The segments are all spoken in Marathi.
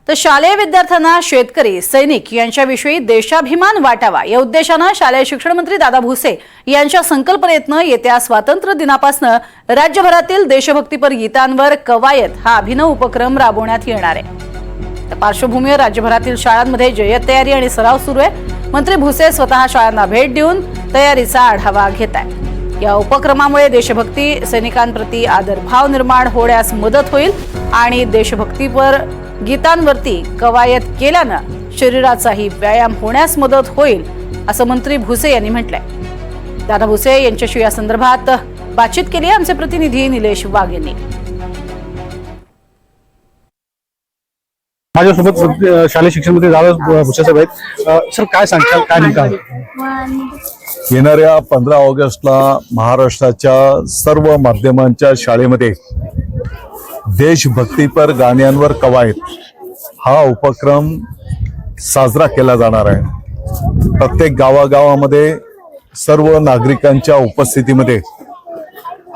तर शालेय विद्यार्थ्यांना शेतकरी सैनिक यांच्याविषयी देशाभिमान वाटावा या उद्देशाने शालेय शिक्षण मंत्री दादा भुसे यांच्या संकल्पनेतून येत्या स्वातंत्र्य दिनापासून राज्यभरातील देशभक्तीपर गीतांवर कवायत हा अभिनव उपक्रम राबवण्यात येणार आहे। त्या पार्श्वभूमीवर राज्यभरातील शाळांमध्ये जय्यत तयारी आणि सराव सुरू आहे। मंत्री भुसे स्वतः शाळांना भेट देऊन तयारीचा आढावा घेत आहेत। या उपक्रमामुळे देशभक्ती सैनिकांप्रती आदरभाव निर्माण होण्यास मदत होईल आणि देशभक्तीपर गीतांवरती कवायत केल्यानं शरीराचाही व्यायाम होण्यास मदत होईल असं मंत्री भुसे यांनी म्हटलंय। दादा भुसे यांच्याशी या संदर्भात बातचीत केली आहे आमचे प्रतिनिधी निलेश वाघ यांनी। माझ्यासोबत शालेय शिक्षण मंत्री दादा भुसे साहेब आहेत। सर काय सांगताल, काय नेमकं आहे? येणाऱ्या 15 ऑगस्टला महाराष्ट्राच्या सर्व माध्यमांच्या शाळेमध्ये देशभक्तीपर गाण्यांवर कवायत हा उपक्रम साजरा केला जाणार आहे। प्रत्येक गावागावामध्ये सर्व नागरिकांच्या उपस्थितीमध्ये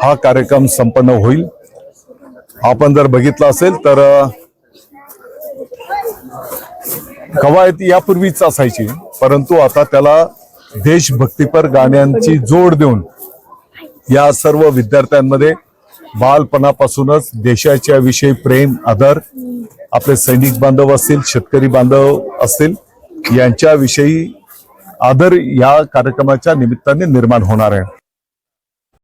हा कार्यक्रम संपन्न होईल। आपण जर बघितलं असेल तर कवायत यापूर्वीच असायची, परंतु आता त्याला देशभक्तीपर गाण्यांची जोड देऊन या सर्व विद्यार्थ्यांमध्ये बालपणापासूनच देशाच्या विषयी प्रेम आदर, आपले सैनिक बांधव असतील, शेतकरी बांधव असतील, यांच्याविषयी आदर या कार्यक्रमाच्या निमित्ताने निर्माण होणार आहे।